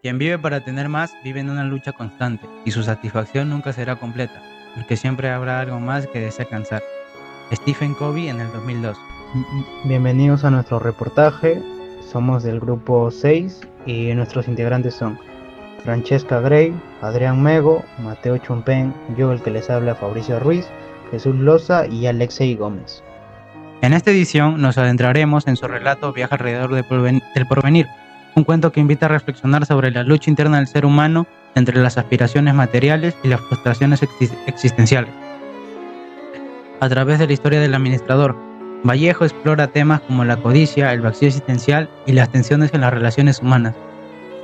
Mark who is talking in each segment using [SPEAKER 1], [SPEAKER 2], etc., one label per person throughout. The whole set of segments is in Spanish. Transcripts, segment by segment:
[SPEAKER 1] Quien vive para tener más vive en una lucha constante y su satisfacción nunca será completa, porque siempre habrá algo más que desea alcanzar. Stephen Covey en el 2002.
[SPEAKER 2] Bienvenidos a nuestro reportaje. Somos del grupo 6 y nuestros integrantes son Francesca Gray, Adrián Mego, Mateo Chumpen, yo el que les habla Fabricio Ruiz, Jesús Loza y Alexei Gómez.
[SPEAKER 1] En esta edición nos adentraremos en su relato Viaje alrededor del porvenir, un cuento que invita a reflexionar sobre la lucha interna del ser humano entre las aspiraciones materiales y las frustraciones existenciales. A través de la historia del administrador, Vallejo explora temas como la codicia, el vacío existencial y las tensiones en las relaciones humanas,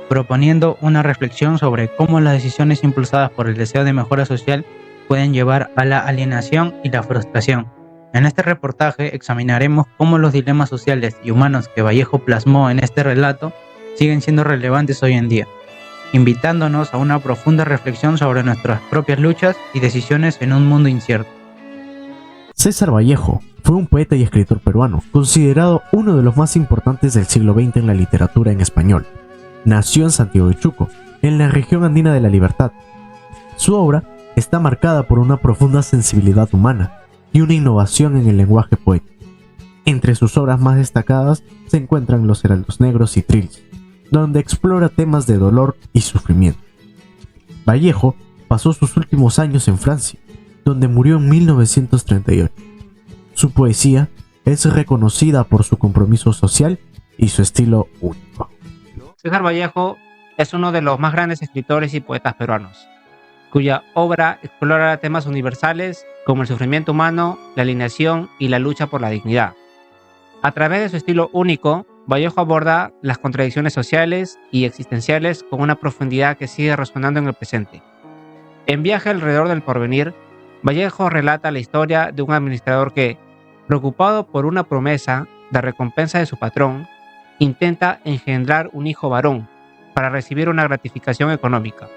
[SPEAKER 1] proponiendo una reflexión sobre cómo las decisiones impulsadas por el deseo de mejora social pueden llevar a la alienación y la frustración. En este reportaje examinaremos cómo los dilemas sociales y humanos que Vallejo plasmó en este relato siguen siendo relevantes hoy en día, invitándonos a una profunda reflexión sobre nuestras propias luchas y decisiones en un mundo incierto.
[SPEAKER 3] César Vallejo fue un poeta y escritor peruano, considerado uno de los más importantes del siglo XX en la literatura en español. Nació en Santiago de Chuco, en la región andina de La Libertad. Su obra está marcada por una profunda sensibilidad humana y una innovación en el lenguaje poético. Entre sus obras más destacadas se encuentran Los Heraldos Negros y Trills, donde explora temas de dolor y sufrimiento. Vallejo pasó sus últimos años en Francia, donde murió en 1938. Su poesía es reconocida por su compromiso social y su estilo único.
[SPEAKER 4] César Vallejo es uno de los más grandes escritores y poetas peruanos, cuya obra explora temas universales como el sufrimiento humano, la alienación y la lucha por la dignidad. A través de su estilo único, Vallejo aborda las contradicciones sociales y existenciales con una profundidad que sigue resonando en el presente. En Viaje alrededor del porvenir, Vallejo relata la historia de un administrador que, preocupado por una promesa de recompensa de su patrón, intenta engendrar un hijo varón para recibir una gratificación económica.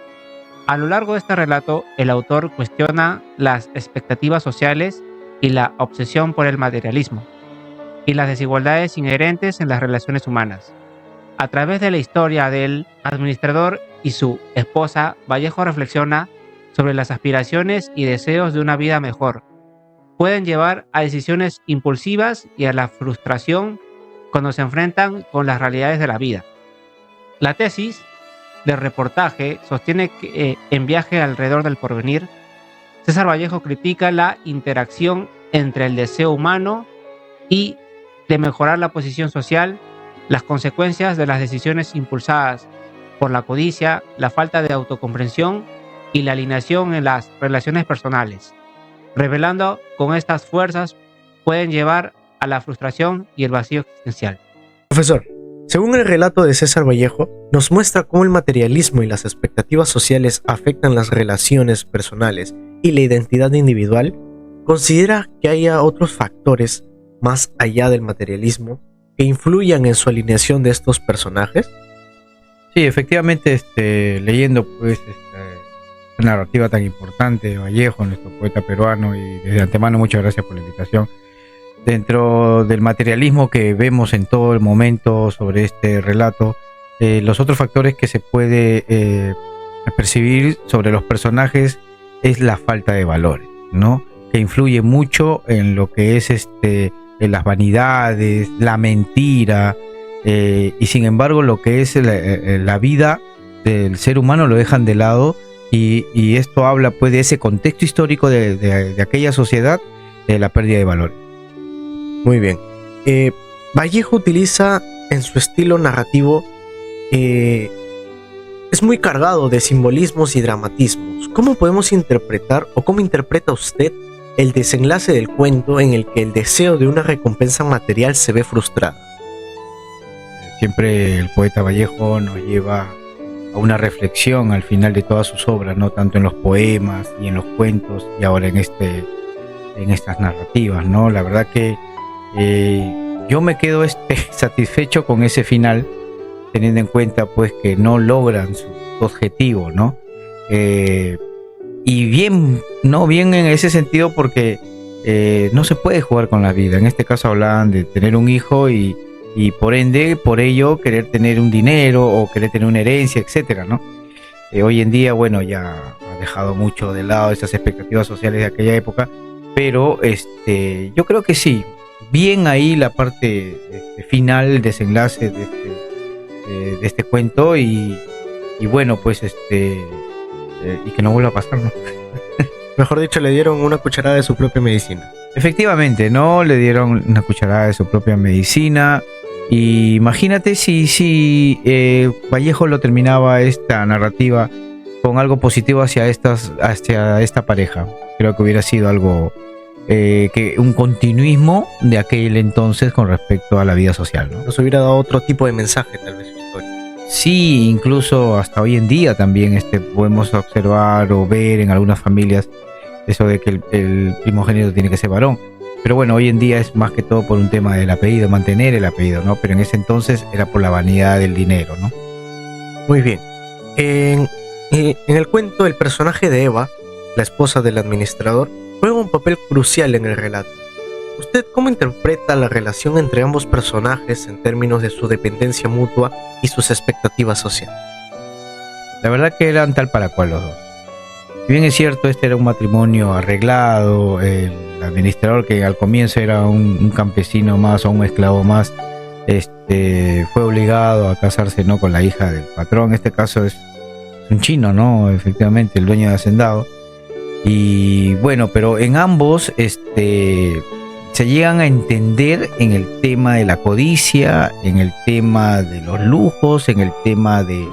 [SPEAKER 4] A lo largo de este relato, el autor cuestiona las expectativas sociales y la obsesión por el materialismo, y las desigualdades inherentes en las relaciones humanas. A través de la historia del administrador y su esposa, Vallejo reflexiona sobre las aspiraciones y deseos de una vida mejor. Pueden llevar a decisiones impulsivas y a la frustración cuando se enfrentan con las realidades de la vida. La tesis del reportaje sostiene que en Viaje alrededor del porvenir, César Vallejo critica la interacción entre el deseo humano y de mejorar la posición social, las consecuencias de las decisiones impulsadas por la codicia, la falta de autocomprensión y la alienación en las relaciones personales, revelando cómo estas fuerzas pueden llevar a la frustración y el vacío existencial.
[SPEAKER 5] Profesor, según el relato de César Vallejo, nos muestra cómo el materialismo y las expectativas sociales afectan las relaciones personales y la identidad individual. ¿Considera que haya otros factores más allá del materialismo que influyan en su alineación de estos personajes?
[SPEAKER 6] Sí, efectivamente, leyendo pues esta narrativa tan importante de Vallejo, nuestro poeta peruano, y desde antemano muchas gracias por la invitación. Dentro del materialismo que vemos en todo el momento sobre este relato, los otros factores que se puede percibir sobre los personajes es la falta de valores, ¿no? Que influye mucho en lo que es en las vanidades, la mentira, y sin embargo lo que es la vida del ser humano lo dejan de lado, y esto habla pues de ese contexto histórico de aquella sociedad, de la pérdida de valores.
[SPEAKER 5] Muy bien. Vallejo utiliza en su estilo narrativo, es muy cargado de simbolismos y dramatismos. ¿Cómo podemos interpretar o cómo interpreta usted el desenlace del cuento en el que el deseo de una recompensa material se ve frustrado?
[SPEAKER 6] Siempre el poeta Vallejo nos lleva a una reflexión al final de todas sus obras, no tanto en los poemas y en los cuentos, y ahora en estas narrativas, ¿no? La verdad que yo me quedo satisfecho con ese final, teniendo en cuenta pues que no logran su objetivo, ¿no? Y bien en ese sentido, porque no se puede jugar con la vida. En este caso hablaban de tener un hijo y y por ende, por ello, querer tener un dinero o querer tener una herencia, etcétera, ¿no? Hoy en día, bueno, ya ha dejado mucho de lado esas expectativas sociales de aquella época, pero yo creo que sí, bien ahí la parte final, el desenlace de este cuento y bueno, pues y que no vuelva a pasar, ¿no?
[SPEAKER 5] Mejor dicho, le dieron una cucharada de su propia medicina.
[SPEAKER 6] Efectivamente, ¿no? Le dieron una cucharada de su propia medicina. Y imagínate si Vallejo lo terminaba esta narrativa con algo positivo hacia esta pareja. Creo que hubiera sido algo, que un continuismo de aquel entonces con respecto a la vida social, ¿no?
[SPEAKER 5] Nos hubiera dado otro tipo de mensaje, tal vez, su historia.
[SPEAKER 6] Sí, incluso hasta hoy en día también podemos observar o ver en algunas familias eso de que el primogénito tiene que ser varón. Pero bueno, hoy en día es más que todo por un tema del apellido, mantener el apellido, ¿no? Pero en ese entonces era por la vanidad del dinero, ¿no?
[SPEAKER 5] Muy bien. En el cuento, el personaje de Eva, la esposa del administrador, juega un papel crucial en el relato. ¿Usted cómo interpreta la relación entre ambos personajes en términos de su dependencia mutua y sus expectativas sociales?
[SPEAKER 6] La verdad que eran tal para cual los dos. Si bien es cierto, este era un matrimonio arreglado, el administrador, que al comienzo era un campesino más o un esclavo más, fue obligado a casarse, ¿no?, con la hija del patrón. En este caso es un chino, ¿no? Efectivamente, el dueño de hacendado. Y bueno, pero en ambos se llegan a entender en el tema de la codicia, en el tema de los lujos, en el tema de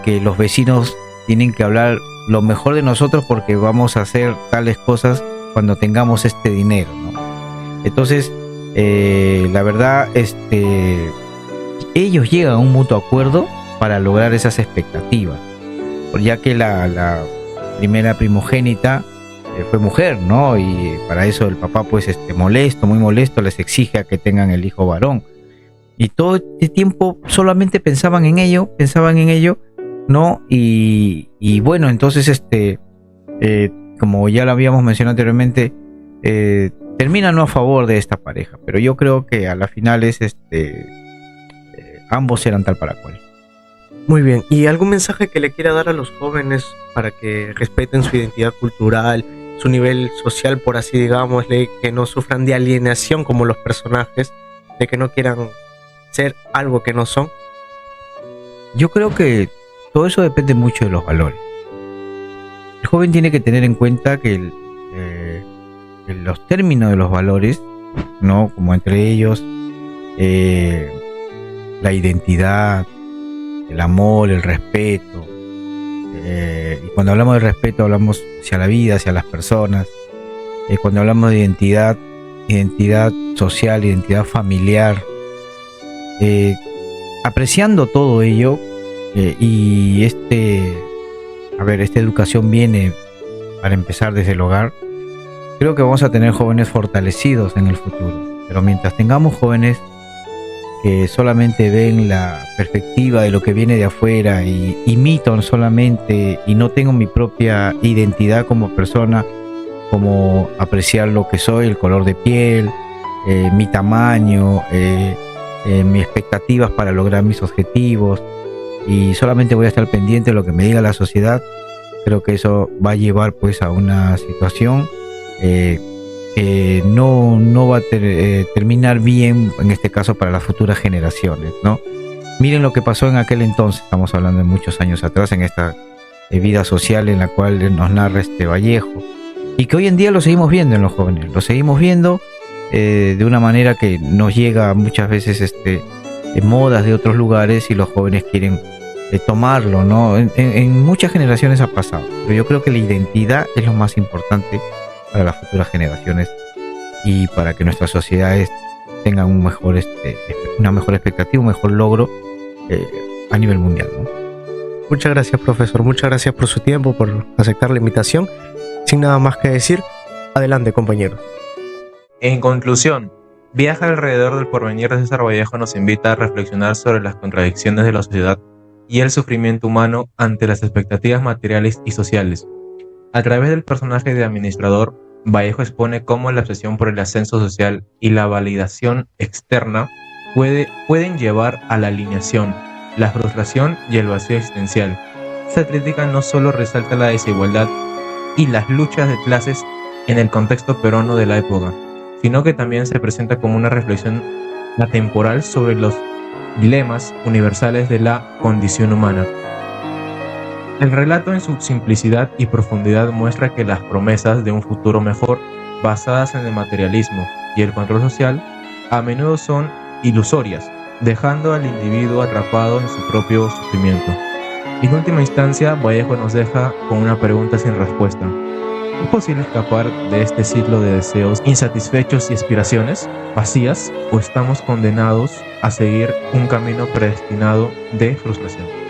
[SPEAKER 6] que los vecinos tienen que hablar lo mejor de nosotros porque vamos a hacer tales cosas cuando tengamos este dinero, ¿no? Entonces, la verdad, ellos llegan a un mutuo acuerdo para lograr esas expectativas, ya que la primera primogénita fue mujer, ¿no? Y para eso el papá, pues, molesto, muy molesto, les exige a que tengan el hijo varón. Y todo este tiempo solamente pensaban en ello, ¿no? Y bueno, entonces como ya lo habíamos mencionado anteriormente, termina no a favor de esta pareja, pero yo creo que a la final ambos eran tal para cual.
[SPEAKER 5] Muy bien, ¿y algún mensaje que le quiera dar a los jóvenes para que respeten su identidad cultural, su nivel social, por así digámosle, que no sufran de alienación como los personajes, de que no quieran ser algo que no son?
[SPEAKER 6] Yo creo que todo eso depende mucho de los valores. El joven tiene que tener en cuenta que los términos de los valores, ¿no?, como entre ellos la identidad, el amor, el respeto, y cuando hablamos de respeto hablamos hacia la vida, hacia las personas. Cuando hablamos de identidad social, identidad familiar, apreciando todo ello. Y esta educación viene para empezar desde el hogar. Creo que vamos a tener jóvenes fortalecidos en el futuro, pero mientras tengamos jóvenes que solamente ven la perspectiva de lo que viene de afuera y imitan solamente y no tengo mi propia identidad como persona, como apreciar lo que soy, el color de piel, mi tamaño, mis expectativas para lograr mis objetivos, y solamente voy a estar pendiente de lo que me diga la sociedad, creo que eso va a llevar pues a una situación que no va a terminar bien, en este caso para las futuras generaciones, ¿no? Miren lo que pasó en aquel entonces, estamos hablando de muchos años atrás, en esta vida social en la cual nos narra Vallejo, y que hoy en día lo seguimos viendo en los jóvenes, lo seguimos viendo de una manera que nos llega muchas veces modas de otros lugares y los jóvenes quieren tomarlo, ¿no? En muchas generaciones ha pasado, pero yo creo que la identidad es lo más importante para las futuras generaciones y para que nuestras sociedades tengan una mejor expectativa, un mejor logro a nivel mundial, ¿no?
[SPEAKER 5] Muchas gracias, profesor, muchas gracias por su tiempo, por aceptar la invitación. Sin nada más que decir, adelante, compañeros.
[SPEAKER 7] En conclusión, Viaje alrededor del porvenir de César Vallejo nos invita a reflexionar sobre las contradicciones de la sociedad y el sufrimiento humano ante las expectativas materiales y sociales. A través del personaje de administrador, Vallejo expone cómo la obsesión por el ascenso social y la validación externa pueden llevar a la alineación, la frustración y el vacío existencial. Esta crítica no solo resalta la desigualdad y las luchas de clases en el contexto peruano de la época, sino que también se presenta como una reflexión atemporal sobre los dilemas universales de la condición humana. El relato en su simplicidad y profundidad muestra que las promesas de un futuro mejor, basadas en el materialismo y el control social, a menudo son ilusorias, dejando al individuo atrapado en su propio sufrimiento. En última instancia, Vallejo nos deja con una pregunta sin respuesta. ¿Es posible escapar de este ciclo de deseos insatisfechos y aspiraciones vacías, o estamos condenados a seguir un camino predestinado de frustración?